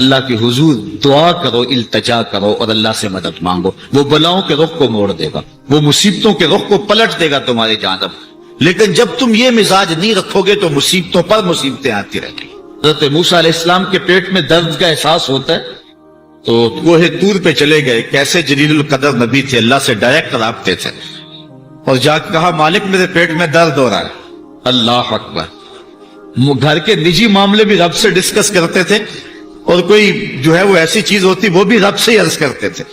اللہ کے حضور دعا کرو، التجا کرو اور اللہ سے مدد مانگو، وہ بلاؤں کے رخ کو موڑ دے گا، وہ مصیبتوں کے رخ کو پلٹ دے گا تمہاری جانب۔ لیکن جب تم یہ مزاج نہیں رکھو گے تو مصیبتوں پر مصیبتیں آتی رہیں گی۔ حضرت موسیٰ علیہ السلام کے پیٹ میں درد کا احساس ہوتا ہے تو کوہ طور پہ چلے گئے، کیسے جلیل القدر نبی تھے، اللہ سے ڈائریکٹ رابطے تھے، اور جا کے کہا مالک میرے پیٹ میں درد ہو رہا ہے۔ اللہ اکبر۔ گھر کے نجی معاملے بھی رب سے ڈسکس کرتے تھے، اور کوئی جو ہے وہ ایسی چیز ہوتی وہ بھی رب سے ہی عرض کرتے تھے۔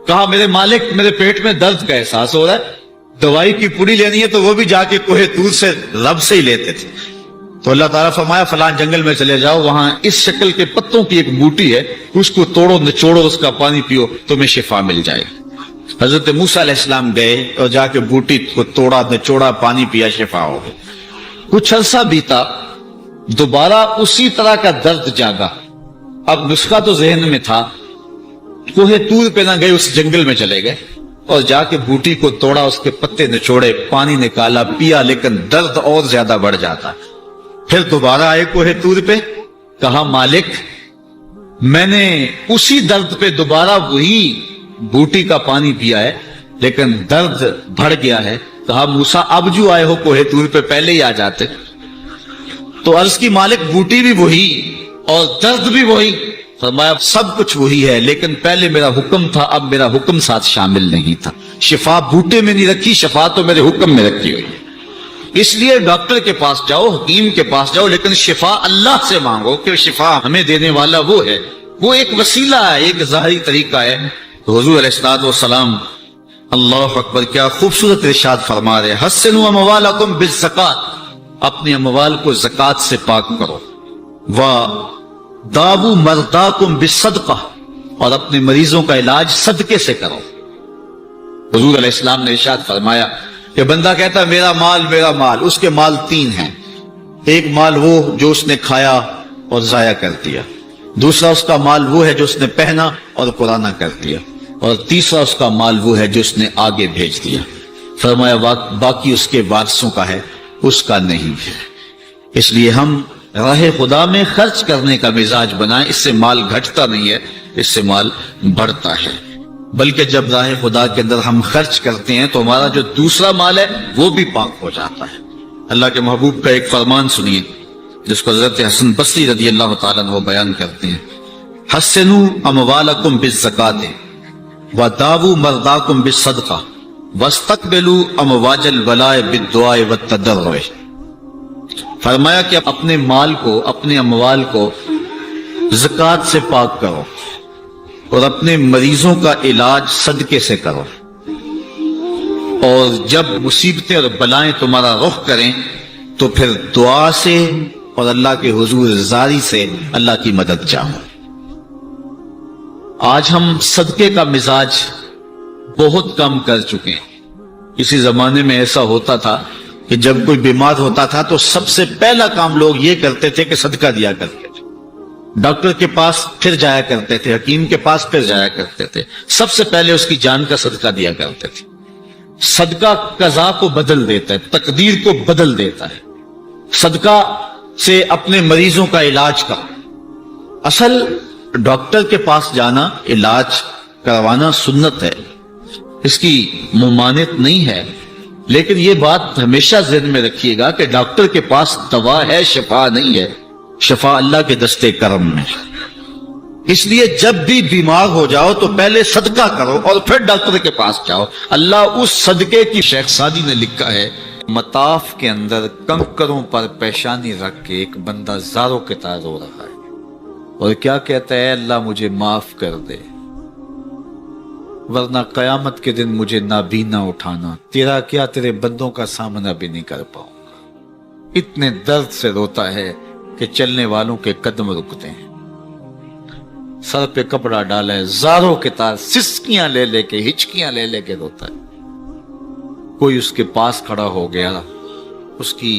کہا میرے مالک میرے پیٹ میں درد کا احساس ہو رہا ہے، دوائی کی پوری لینی ہے، تو وہ بھی جا کے کوہ طور سے رب سے ہی لیتے تھے۔ تو اللہ تعالیٰ فرمایا فلان جنگل میں چلے جاؤ، وہاں اس شکل کے پتوں کی ایک بوٹی ہے، اس کو توڑو نچوڑو، اس کا پانی پیو، تمہیں شفا مل جائے۔ حضرت موسیٰ علیہ السلام گئے اور جا کے بوٹی کو توڑا نچوڑا، پانی پیا، شفا ہو گئی۔ کچھ عرصہ بیتا، دوبارہ اسی طرح کا درد جاگا۔ اب نسخہ تو ذہن میں تھا، کوہ طور پہ نہ گئے، اس جنگل میں چلے گئے اور جا کے بوٹی کو توڑا، اس کے پتے نچوڑے، پانی نکالا، پیا، لیکن درد اور زیادہ بڑھ جاتا۔ پھر دوبارہ آئے کوہ طور پہ، کہا مالک میں نے اسی درد پہ دوبارہ وہی بوٹی کا پانی پیا ہے، لیکن درد بڑھ گیا ہے۔ کہا موسیٰ اب جو آئے ہو کوہ طور پہ پہلے ہی آ جاتے۔ تو عرض کی مالک بوٹی بھی وہی اور درد بھی وہی۔ فرمایا سب کچھ وہی ہے، لیکن پہلے میرا حکم تھا، اب میرا حکم ساتھ شامل نہیں تھا۔ شفا بوٹے میں نہیں رکھی، شفا تو میرے حکم میں رکھی ہوئی۔ اس لیے ڈاکٹر کے پاس جاؤ، حکیم کے پاس جاؤ، لیکن شفا اللہ سے مانگو، کہ شفا ہمیں دینے والا وہ ہے۔ وہ ایک وسیلہ ہے، ایک ظاہری طریقہ ہے۔ تو حضور علیہ الصلوۃ والسلام، اللہ اکبر، کیا خوبصورت ارشاد فرما رہے، حسنوا اموالکم بالزکات، اپنے اموال کو زکات سے پاک کرو، وَدَاوُوا مَرْضَاكُمْ بِالصَّدْقَةِ، اور اپنے مریضوں کا علاج صدقے سے کرو۔ حضور علیہ السلام نے ارشاد فرمایا کہ بندہ کہتا ہے میرا مال، اس کے مال تین ہیں۔ ایک مال وہ جو اس نے کھایا اور ضائع کر دیا، دوسرا اس کا مال وہ ہے جو اس نے پہنا اور پرانا کر دیا، اور تیسرا اس کا مال وہ ہے جو اس نے آگے بھیج دیا۔ فرمایا باقی اس کے وارثوں کا ہے، اس کا نہیں ہے۔ اس لیے ہم راہ خدا میں خرچ کرنے کا مزاج بنائیں، اس سے مال گھٹتا نہیں ہے، اس سے مال بڑھتا ہے۔ بلکہ جب راہ خدا کے اندر ہم خرچ کرتے ہیں تو ہمارا جو دوسرا مال ہے وہ بھی پاک ہو جاتا ہے۔ اللہ کے محبوب کا ایک فرمان سنیے جس کو حضرت حسن بصری رضی اللہ تعالیٰ عنہ بیان کرتے ہیں، حسنوا اموالکم بالزکاۃ وداووا مرضاکم بالصدقہ واستقبلوا امواج البلاء بالدعاء والتضرع۔ فرمایا کہ اپنے مال کو، اپنے اموال کو زکوٰۃ سے پاک کرو، اور اپنے مریضوں کا علاج صدقے سے کرو، اور جب مصیبتیں اور بلائیں تمہارا رخ کریں تو پھر دعا سے اور اللہ کے حضور زاری سے اللہ کی مدد چاہو۔ آج ہم صدقے کا مزاج بہت کم کر چکے ہیں۔ اسی زمانے میں ایسا ہوتا تھا کہ جب کوئی بیمار ہوتا تھا تو سب سے پہلا کام لوگ یہ کرتے تھے کہ صدقہ دیا کرتے تھے، ڈاکٹر کے پاس پھر جایا کرتے تھے، حکیم کے پاس پھر جایا کرتے تھے، سب سے پہلے اس کی جان کا صدقہ دیا کرتے تھے۔ صدقہ قضا کو بدل دیتا ہے، تقدیر کو بدل دیتا ہے۔ صدقہ سے اپنے مریضوں کا علاج کا، اصل ڈاکٹر کے پاس جانا، علاج کروانا سنت ہے، اس کی ممانعت نہیں ہے، لیکن یہ بات ہمیشہ ذہن میں رکھیے گا کہ ڈاکٹر کے پاس دوا ہے، شفا نہیں ہے، شفا اللہ کے دستے کرم میں۔ اس لیے جب بھی بیمار ہو جاؤ تو پہلے صدقہ کرو اور پھر ڈاکٹر کے پاس جاؤ۔ اللہ اس صدقے کی، شیخ سعدی نے لکھا ہے، مطاف کے اندر کنکروں پر پیشانی رکھ کے ایک بندہ زاروں کے طرح رو رہا ہے، اور کیا کہتا ہے، اللہ مجھے معاف کر دے، ورنہ قیامت کے دن مجھے نابینا اٹھانا، تیرا کیا تیرے بندوں کا سامنا بھی نہیں کر پاؤں گا۔ اتنے درد سے روتا ہے کہ چلنے والوں کے قدم رکتے ہیں۔ سر پہ کپڑا ڈالا ہے، زاروں کے تار، سسکیاں لے لے کے، ہچکیاں لے لے کے روتا ہے۔ کوئی اس کے پاس کھڑا ہو گیا، اس کی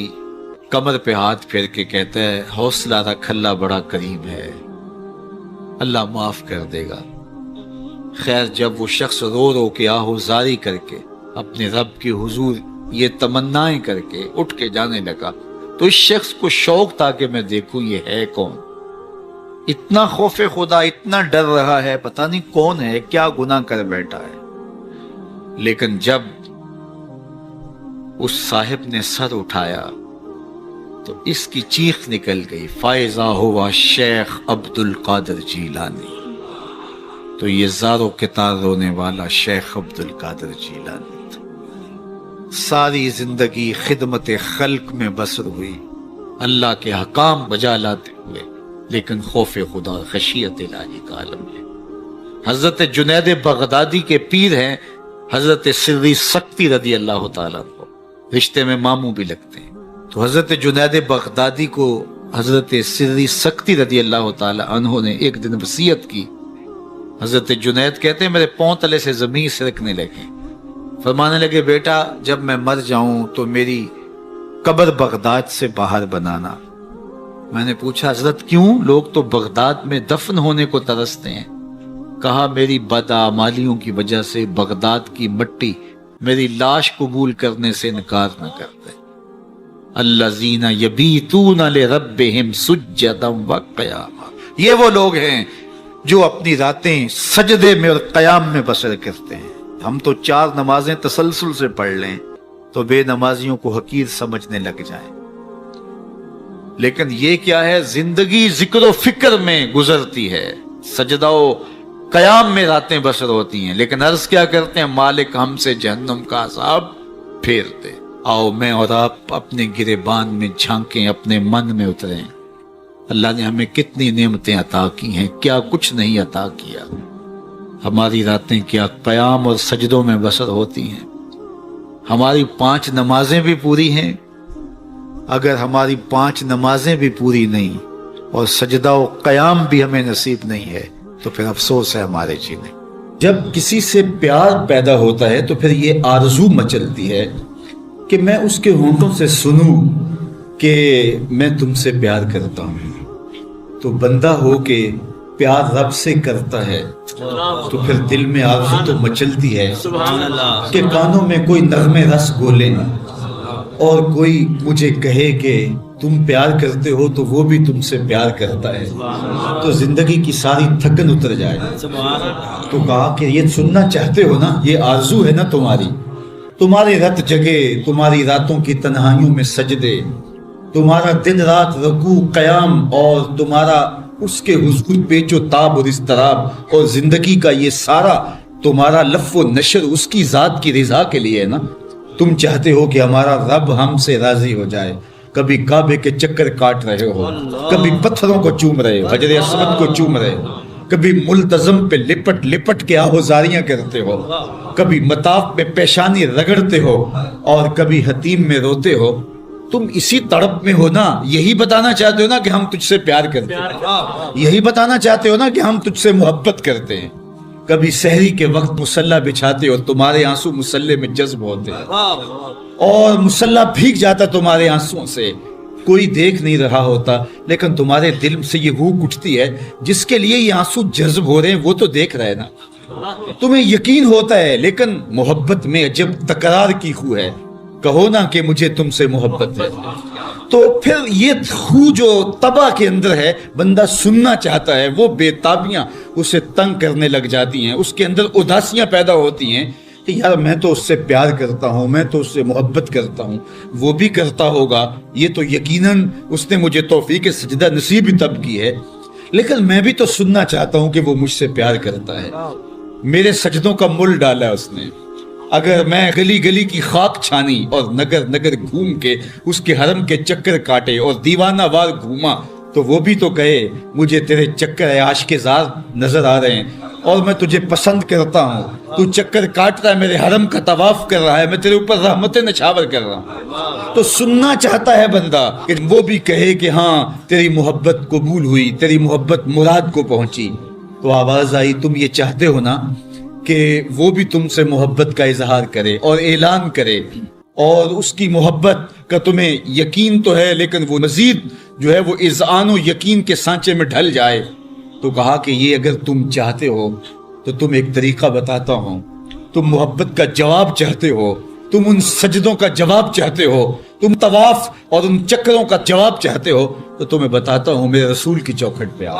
کمر پہ ہاتھ پھیر کے کہتا ہے، حوصلہ رکھ، اللہ بڑا کریم ہے، اللہ معاف کر دے گا۔ خیر جب وہ شخص رو رو کے آہوزاری کر کے اپنے رب کے حضور یہ تمنائیں کر کے اٹھ کے جانے لگا تو اس شخص کو شوق تھا کہ میں دیکھوں یہ ہے کون۔ اتنا خوف خدا، اتنا ڈر رہا ہے، پتہ نہیں کون ہے، کیا گناہ کر بیٹھا ہے. لیکن جب اس صاحب نے سر اٹھایا تو اس کی چیخ نکل گئی، فائزہ ہوا شیخ عبد القادر جیلانی. تو یہ زاروں کے تار رونے والا شیخ عبد القادر جیلانی تھا. ساری زندگی خدمت خلق میں بسر ہوئی، اللہ کے حکام بجا لاتے ہوئے، لیکن خوف خدا خشیت الہی کا عالم ہے. حضرت جنید بغدادی کے پیر ہیں حضرت سری سکتی رضی اللہ تعالیٰ کو، رشتے میں ماموں بھی لگتے ہیں. تو حضرت جنید بغدادی کو حضرت سری سکتی رضی اللہ تعالیٰ عنہ نے ایک دن وصیت کی. حضرت جنید کہتے ہیں میرے پاؤں تلے سے زمین سرکنے لگی. فرمانے لگے بیٹا جب میں مر جاؤں تو میری قبر بغداد سے باہر بنانا. میں نے پوچھا حضرت کیوں؟ لوگ تو بغداد میں دفن ہونے کو ترستے ہیں. کہا میری بدعمالیوں کی وجہ سے بغداد کی مٹی میری لاش قبول کرنے سے انکار نہ کرتے. الذین یبیتون لربہم سجدا وقیاما، یہ وہ لوگ ہیں جو اپنی راتیں سجدے میں اور قیام میں بسر کرتے ہیں. ہم تو 4 نمازیں تسلسل سے پڑھ لیں تو بے نمازیوں کو حقیر سمجھنے لگ جائیں. لیکن یہ کیا ہے، زندگی ذکر و فکر میں گزرتی ہے، سجدہ و قیام میں راتیں بسر ہوتی ہیں. لیکن عرض کیا کرتے ہیں، مالک ہم سے جہنم کا عذاب پھیر دے. آؤ میں اور آپ اپنے گریبان میں جھانکیں، اپنے من میں اتریں. اللہ نے ہمیں کتنی نعمتیں عطا کی ہیں، کیا کچھ نہیں عطا کیا. ہماری راتیں کیا قیام اور سجدوں میں بسر ہوتی ہیں. ہماری 5 نمازیں بھی پوری ہیں. اگر ہماری 5 نمازیں بھی پوری نہیں اور سجدہ و قیام بھی ہمیں نصیب نہیں ہے تو پھر افسوس ہے ہمارے جینے. جب کسی سے پیار پیدا ہوتا ہے تو پھر یہ آرزو مچلتی ہے کہ میں اس کے ہونٹوں سے سنوں کہ میں تم سے پیار کرتا ہوں. تو بندہ ہو کے پیار رب سے کرتا ہے تو پھر دل میں آرزو تو مچلتی ہے کہ کانوں میں کوئی نغمے رس گولے اور کوئی مجھے کہے کہ تم پیار کرتے ہو تو وہ بھی تم سے پیار کرتا ہے، تو زندگی کی ساری تھکن اتر جائے. تو کہا کہ یہ سننا چاہتے ہو نا، یہ آرزو ہے نا تمہاری، تمہاری رت جگے، تمہاری راتوں کی تنہائیوں میں سجدے، تمہارا دن رات رکوع قیام اور تمہارا اس کے حضور پیچ و تاب اور اضطراب، اور زندگی کا یہ سارا تمہارا لف و نشر اس کی ذات کی رضا کے لیے ہے نا. تم چاہتے ہو کہ ہمارا رب ہم سے راضی ہو جائے. کبھی کعبے کے چکر کاٹ رہے ہو، کبھی پتھروں کو چوم رہے ہو، حجر اسود کو چوم رہے ہو، کبھی ملتزم پہ لپٹ لپٹ کے آہوزاریاں کرتے ہو، کبھی مطاف میں پیشانی رگڑتے ہو اور کبھی حتیم میں روتے ہو. تم اسی تڑپ میں ہو نا. یہی بتانا چاہتے ہو نا کہ ہم تجھ سے پیار کرتے ہیں، یہی بتانا چاہتے ہو نا کہ ہم تجھ سے محبت کرتے ہیں. کبھی سحری کے وقت مصلی بچھاتے ہو، تمہارے آنسو مصلی میں جذب ہوتے ہیں اور مصلی بھیگ جاتا تمہارے آنسوؤں سے. کوئی دیکھ نہیں رہا ہوتا لیکن تمہارے دل سے یہ ہوک اٹھتی ہے، جس کے لیے یہ آنسو جذب ہو رہے ہیں وہ تو دیکھ رہے نا. تمہیں یقین ہوتا ہے لیکن محبت میں عجب تکرار کی خو ہے. کہو نا کہ مجھے تم سے محبت ہے، تو پھر یہ خو جو طبع کے اندر ہے بندہ سننا چاہتا ہے، وہ بے تابیاں اسے تنگ کرنے لگ جاتی ہیں. اس کے اندر اداسیاں پیدا ہوتی ہیں کہ یار میں تو اس سے پیار کرتا ہوں، میں تو اس سے محبت کرتا ہوں، وہ بھی کرتا ہوگا، یہ تو یقیناً اس نے مجھے توفیق سجدہ نصیب تب کی ہے، لیکن میں بھی تو سننا چاہتا ہوں کہ وہ مجھ سے پیار کرتا ہے. میرے سجدوں کا مل ڈالا اس نے. اگر میں گلی گلی کی خاک چھانی اور نگر نگر گھوم کے اس کے حرم کے چکر کاٹے اور دیوانہ وار گھوما تو وہ بھی تو کہے مجھے تیرے چکر عاشق زار نظر آ رہے ہیں اور میں تجھے پسند کرتا ہوں، تو چکر کاٹ رہا ہے، میرے حرم کا طواف کر رہا ہے، میں تیرے اوپر رحمتیں نچھاور کر رہا ہوں. تو سننا چاہتا ہے بندہ کہ وہ بھی کہے کہ ہاں تیری محبت قبول ہوئی، تیری محبت مراد کو پہنچی. تو آواز آئی تم یہ چاہتے ہو نا کہ وہ بھی تم سے محبت کا اظہار کرے اور اعلان کرے اور اس کی محبت کا تمہیں یقین تو ہے لیکن وہ مزید جو ہے وہ اذعان و یقین کے سانچے میں ڈھل جائے. تو کہا کہ یہ اگر تم چاہتے ہو تو تم ایک طریقہ بتاتا ہوں. تم محبت کا جواب چاہتے ہو، تم ان سجدوں کا جواب چاہتے ہو تم طواف اور ان چکروں کا جواب چاہتے ہو تو تمہیں بتاتا ہوں میرے رسول کی چوکھٹ پہ آؤ.